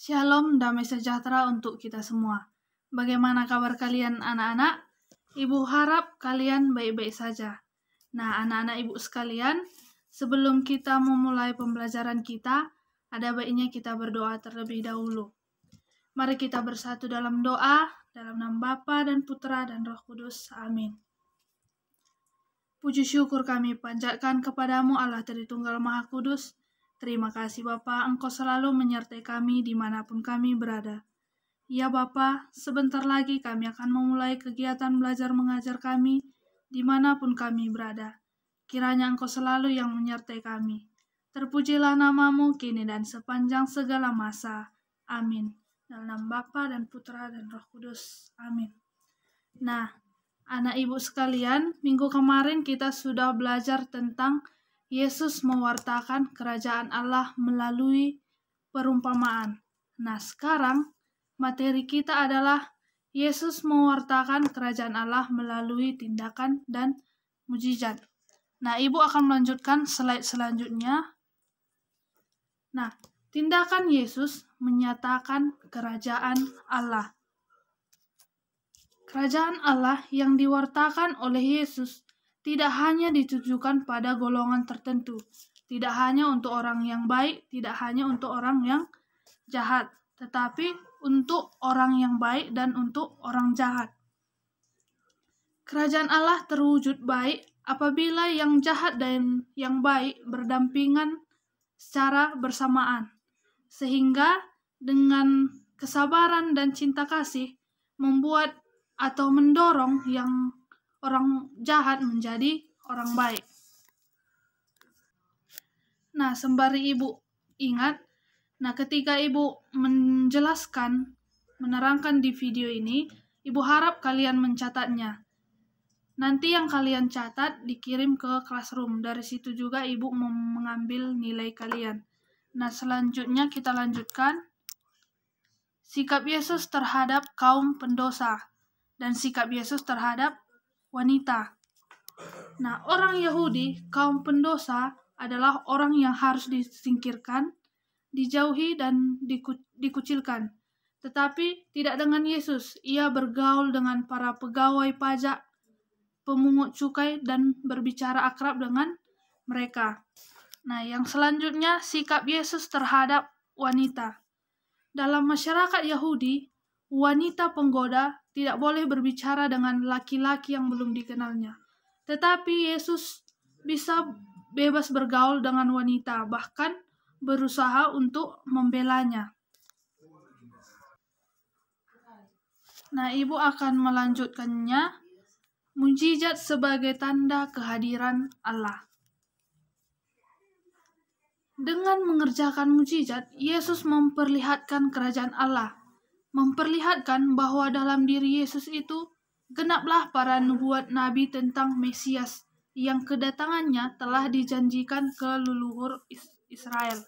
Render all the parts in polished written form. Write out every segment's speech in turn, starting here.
Shalom, damai sejahtera untuk kita semua. Bagaimana kabar kalian anak-anak? Ibu harap kalian baik-baik saja. Nah, anak-anak ibu sekalian, sebelum kita memulai pembelajaran kita, ada baiknya kita berdoa terlebih dahulu. Mari kita bersatu dalam doa, dalam nama Bapa dan Putra dan Roh Kudus. Amin. Puji syukur kami panjatkan kepadamu Allah Tritunggal Maha Kudus. Terima kasih Bapa, Engkau selalu menyertai kami dimanapun kami berada. Ya Bapa, sebentar lagi kami akan memulai kegiatan belajar mengajar kami dimanapun kami berada. Kiranya Engkau selalu yang menyertai kami. Terpujilah namamu kini dan sepanjang segala masa. Amin. Dalam nama Bapa dan Putra dan Roh Kudus. Amin. Nah, anak ibu sekalian, minggu kemarin kita sudah belajar tentang Yesus mewartakan kerajaan Allah melalui perumpamaan. Nah, sekarang materi kita adalah Yesus mewartakan kerajaan Allah melalui tindakan dan mujizat. Nah, ibu akan melanjutkan slide selanjutnya. Nah, tindakan Yesus menyatakan kerajaan Allah. Kerajaan Allah yang diwartakan oleh Yesus tidak hanya ditujukan pada golongan tertentu, tidak hanya untuk orang yang baik, tidak hanya untuk orang yang jahat, tetapi untuk orang yang baik dan untuk orang jahat. Kerajaan Allah terwujud baik apabila yang jahat dan yang baik berdampingan secara bersamaan, sehingga dengan kesabaran dan cinta kasih membuat atau mendorong yang orang jahat menjadi orang baik. Nah, sembari ibu ingat, ketika ibu menjelaskan, menerangkan di video ini, ibu harap kalian mencatatnya. Nanti yang kalian catat dikirim ke classroom. Dari situ juga ibu mengambil nilai kalian. Nah, selanjutnya kita lanjutkan. Sikap Yesus terhadap kaum pendosa dan sikap Yesus terhadap wanita. Nah, orang Yahudi, kaum pendosa adalah orang yang harus disingkirkan, dijauhi dan dikucilkan. Tetapi tidak dengan Yesus. Ia bergaul dengan para pegawai pajak, pemungut cukai, dan berbicara akrab dengan mereka. Nah, yang selanjutnya sikap Yesus terhadap wanita. Dalam masyarakat Yahudi, wanita penggoda tidak boleh berbicara dengan laki-laki yang belum dikenalnya. Tetapi Yesus bisa bebas bergaul dengan wanita, bahkan berusaha untuk membelanya. Nah, ibu akan melanjutkannya. Mujizat sebagai tanda kehadiran Allah. Dengan mengerjakan mujizat, Yesus memperlihatkan kerajaan Allah, memperlihatkan bahwa dalam diri Yesus itu genaplah para nubuat Nabi tentang Mesias yang kedatangannya telah dijanjikan ke leluhur Israel.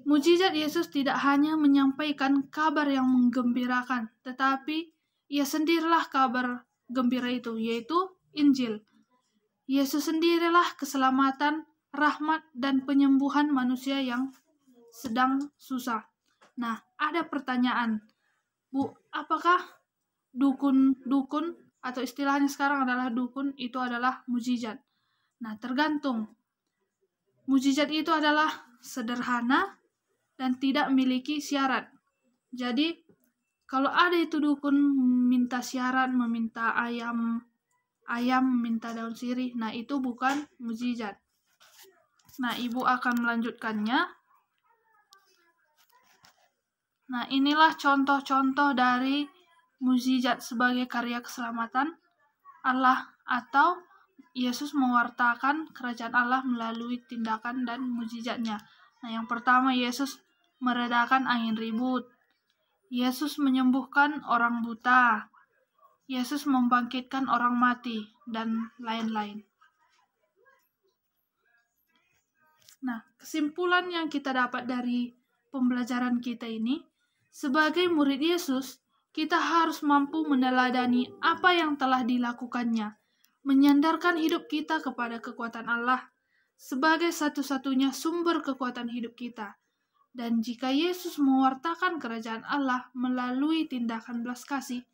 Mujizat Yesus tidak hanya menyampaikan kabar yang menggembirakan, tetapi Ia sendirilah kabar gembira itu, yaitu Injil. Yesus sendirilah keselamatan, rahmat, dan penyembuhan manusia yang sedang susah. Nah, ada pertanyaan, Bu, apakah dukun atau istilahnya sekarang adalah dukun itu adalah mujizat? Nah, tergantung. Mujizat itu adalah sederhana dan tidak memiliki syarat. Jadi, kalau ada itu dukun minta syarat, meminta ayam, meminta daun sirih, nah itu bukan mujizat. Nah, ibu akan melanjutkannya. Nah, inilah contoh-contoh dari mujizat sebagai karya keselamatan Allah atau Yesus mewartakan kerajaan Allah melalui tindakan dan mujizatnya. Nah, yang pertama, Yesus meredakan angin ribut. Yesus menyembuhkan orang buta. Yesus membangkitkan orang mati, dan lain-lain. Nah, kesimpulan yang kita dapat dari pembelajaran kita ini, sebagai murid Yesus, kita harus mampu meneladani apa yang telah dilakukannya, menyandarkan hidup kita kepada kekuatan Allah sebagai satu-satunya sumber kekuatan hidup kita. Dan jika Yesus mewartakan kerajaan Allah melalui tindakan belas kasih,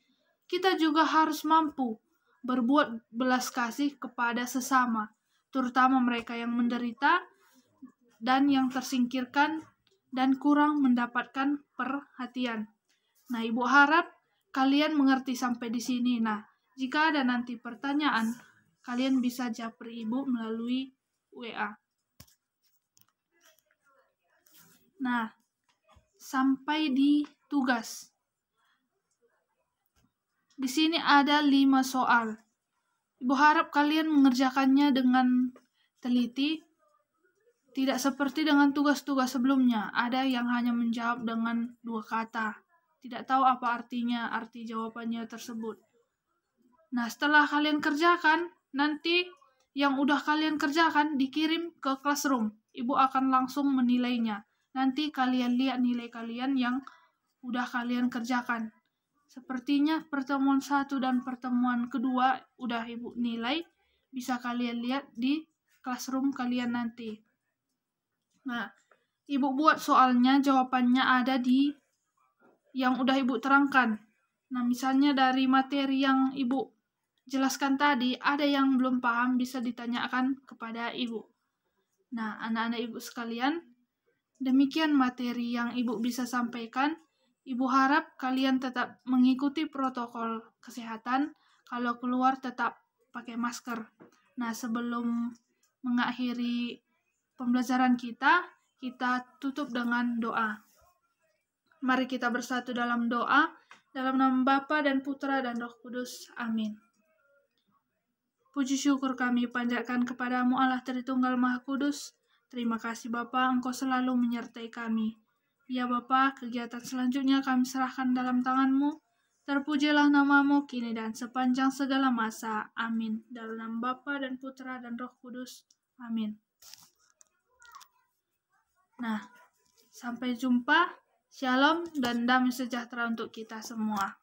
kita juga harus mampu berbuat belas kasih kepada sesama, terutama mereka yang menderita dan yang tersingkirkan dan kurang mendapatkan perhatian. Nah, Ibu harap kalian mengerti sampai di sini. Nah, jika ada nanti pertanyaan, kalian bisa japri Ibu melalui WA. Nah, sampai di tugas. Di sini ada 5 soal. Ibu harap kalian mengerjakannya dengan teliti, tidak seperti dengan tugas-tugas sebelumnya. Ada yang hanya menjawab dengan 2 kata. Tidak tahu apa artinya, arti jawabannya tersebut. Nah, setelah kalian kerjakan, nanti yang udah kalian kerjakan dikirim ke classroom. Ibu akan langsung menilainya. Nanti kalian lihat nilai kalian yang udah kalian kerjakan. Sepertinya pertemuan 1 dan pertemuan kedua udah Ibu nilai. Bisa kalian lihat di classroom kalian nanti. Nah, Ibu buat soalnya, jawabannya ada di yang udah Ibu terangkan. Nah, misalnya dari materi yang Ibu jelaskan tadi, ada yang belum paham bisa ditanyakan kepada Ibu. Nah, anak-anak Ibu sekalian, demikian materi yang Ibu bisa sampaikan. Ibu harap kalian tetap mengikuti protokol kesehatan. Kalau keluar tetap pakai masker. Nah, sebelum mengakhiri pembelajaran kita tutup dengan doa. Mari kita bersatu dalam doa. Dalam nama Bapa dan Putra dan Roh Kudus. Amin. Puji syukur kami panjatkan kepadamu Allah Tritunggal Maha Kudus. Terima kasih Bapa, Engkau selalu menyertai kami. Ya Bapa, kegiatan selanjutnya kami serahkan dalam tangan-Mu. Terpujilah nama-Mu kini dan sepanjang segala masa. Amin. Dalam nama Bapa dan Putra dan Roh Kudus. Amin. Nah, sampai jumpa. Shalom dan damai sejahtera untuk kita semua.